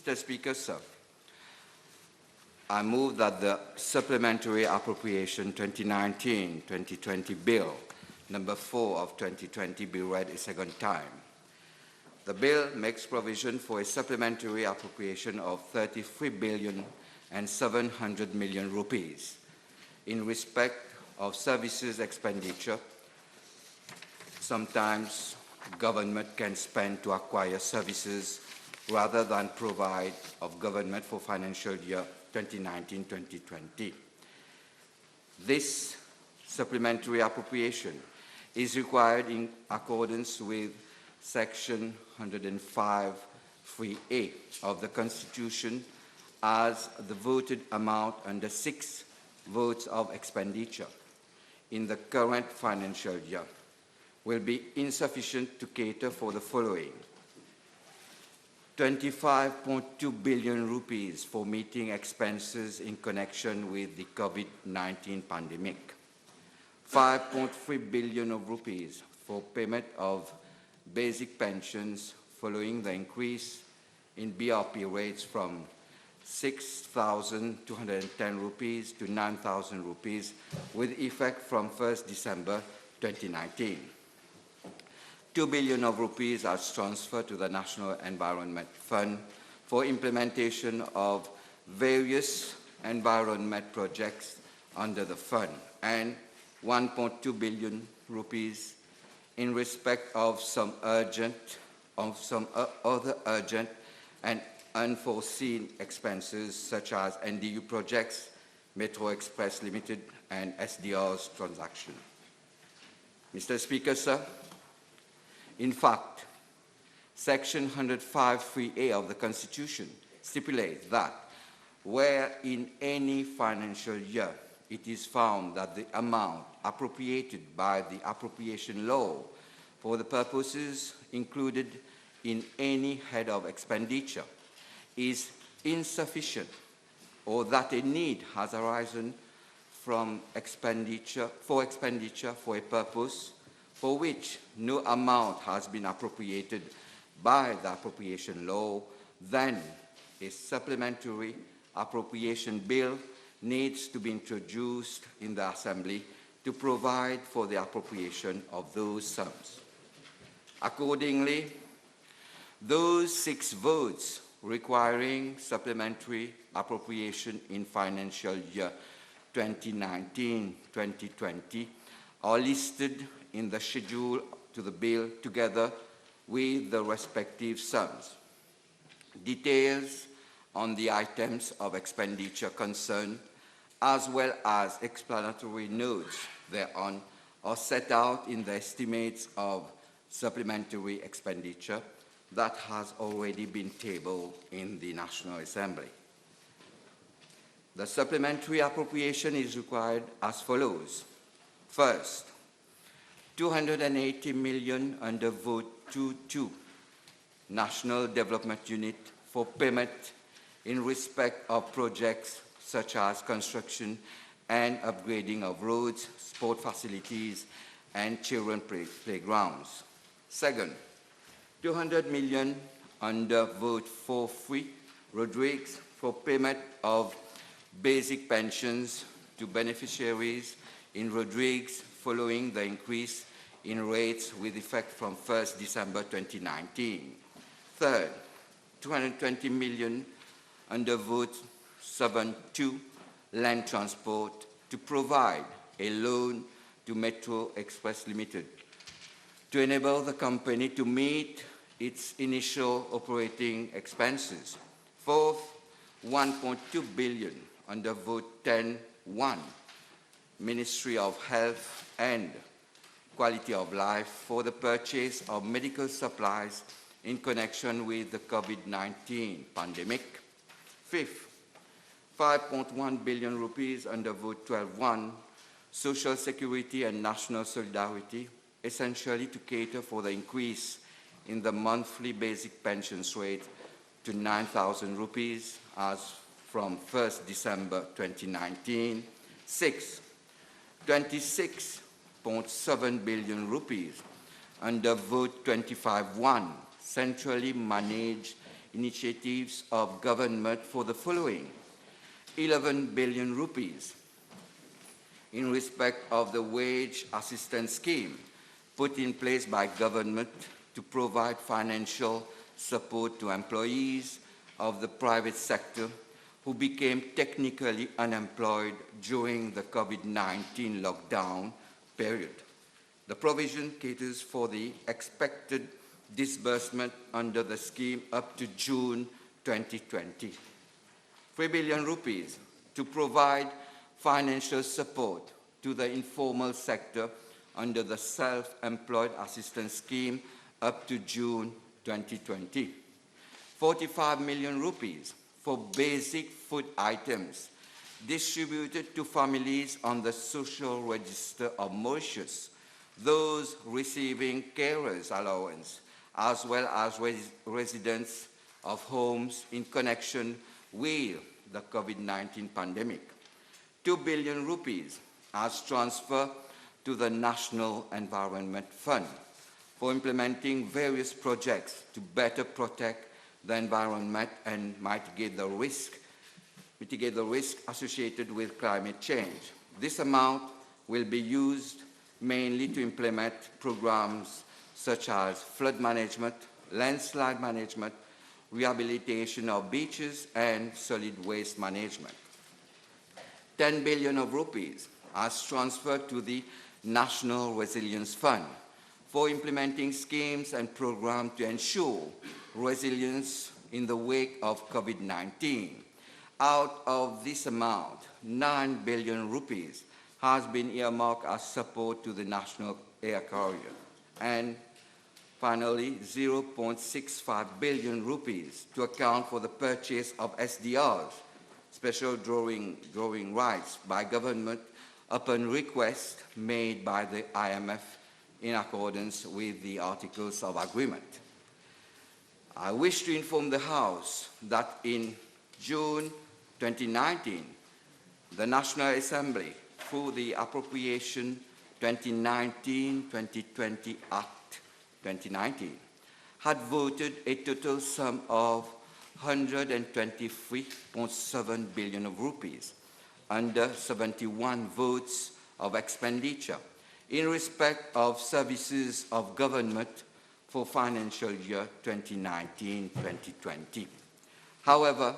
Mr. Speaker, sir, I move that the Supplementary Appropriation 2019-2020 Bill, number 4 of 2020, be read a second time. The bill makes provision for a supplementary appropriation of 33,700 million rupees in respect of services expenditure. Sometimes government can spend to acquire services rather than provide of government for financial year 2019-2020. This supplementary appropriation is required in accordance with Section 105(3)(a) of the Constitution, as the voted amount under 6 votes of expenditure in the current financial year will be insufficient to cater for the following: 25.2 billion rupees for meeting expenses in connection with the COVID-19 pandemic, 5.3 billion of rupees for payment of basic pensions following the increase in BRP rates from 6,210 rupees to 9,000 rupees with effect from 1st December 2019. 2 billion of rupees are transferred to the National Environment Fund for implementation of various environment projects under the fund, and 1.2 billion rupees in respect of some other urgent and unforeseen expenses such as NDU projects, Metro Express Limited, and SDR's transaction. Mr. Speaker, sir, in fact, Section 105(3)(a) of the Constitution stipulates that where in any financial year it is found that the amount appropriated by the appropriation law for the purposes included in any head of expenditure is insufficient, or that a need has arisen from expenditure for a purpose for which no amount has been appropriated by the appropriation law, then a supplementary appropriation bill needs to be introduced in the Assembly to provide for the appropriation of those sums. Accordingly, those 6 votes requiring supplementary appropriation in financial year 2019-2020 are listed in the schedule to the bill together with the respective sums. Details on the items of expenditure concerned, as well as explanatory notes thereon, are set out in the estimates of supplementary expenditure that has already been tabled in the National Assembly. The supplementary appropriation is required as follows. First, 280 million under Vote 2.2, National Development Unit, for payment in respect of projects such as construction and upgrading of roads, sport facilities, and children playgrounds. Second, 200 million under Vote 4.3, Rodriguez, for payment of basic pensions to beneficiaries in Rodriguez following the increase in rates with effect from 1st December 2019. Third, 220 million under Vote 7.2, Land Transport, to provide a loan to Metro Express Limited to enable the company to meet its initial operating expenses. Fourth, 1.2 billion under Vote 10.1, Ministry of Health and Quality of Life, for the purchase of medical supplies in connection with the COVID-19 pandemic. Fifth, 5.1 billion rupees under Vote 12.1, Social Security and National Solidarity, essentially to cater for the increase in the monthly basic pensions rate to 9,000 rupees as from 1st December 2019. Sixth, 26.7 billion rupees under Vote 25.1, centrally managed initiatives of government for the following: 11 billion rupees in respect of the wage assistance scheme put in place by government to provide financial support to employees of the private sector who became technically unemployed during the COVID-19 lockdown period. The provision caters for the expected disbursement under the scheme up to June 2020. 3 billion rupees to provide financial support to the informal sector under the self-employed assistance scheme up to June 2020. 45 million rupees for basic food items distributed to families on the social register of Mauritius, those receiving carers allowance, as well as residents of homes in connection with the COVID-19 pandemic. 2 billion rupees as transfer to the National Environment Fund for implementing various projects to better protect the environment and mitigate the risk associated with climate change. This amount will be used mainly to implement programs such as flood management, landslide management, rehabilitation of beaches, and solid waste management. 10 billion of rupees as transferred to the National Resilience Fund for implementing schemes and programs to ensure resilience in the wake of COVID-19. Out of this amount, 9 billion rupees has been earmarked as support to the National Air Carrier. And finally, 0.65 billion rupees to account for the purchase of SDRs, special drawing rights, by government upon request made by the IMF in accordance with the Articles of Agreement. I wish to inform the House that in June 2019, the National Assembly, through the Appropriation 2019-2020 Act 2019, had voted a total sum of 123.7 billion of rupees under 71 votes of expenditure in respect of services of government for financial year 2019-2020. However,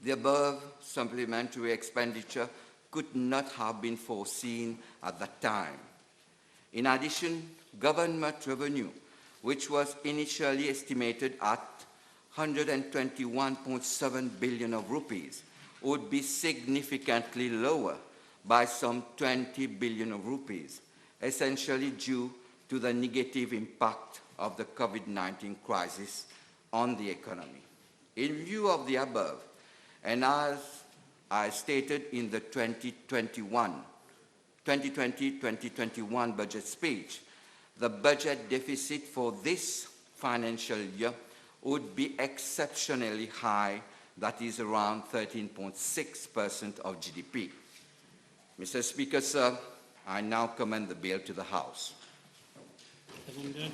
the above supplementary expenditure could not have been foreseen at that time. In addition, government revenue, which was initially estimated at 121.7 billion of rupees, would be significantly lower by some 20 billion of rupees, essentially due to the negative impact of the COVID-19 crisis on the economy. In view of the above, and as I stated in the 2020-2021 budget speech, the budget deficit for this financial year would be exceptionally high, that is around 13.6% of GDP. Mr. Speaker, sir, I now commend the bill to the House. Seconded.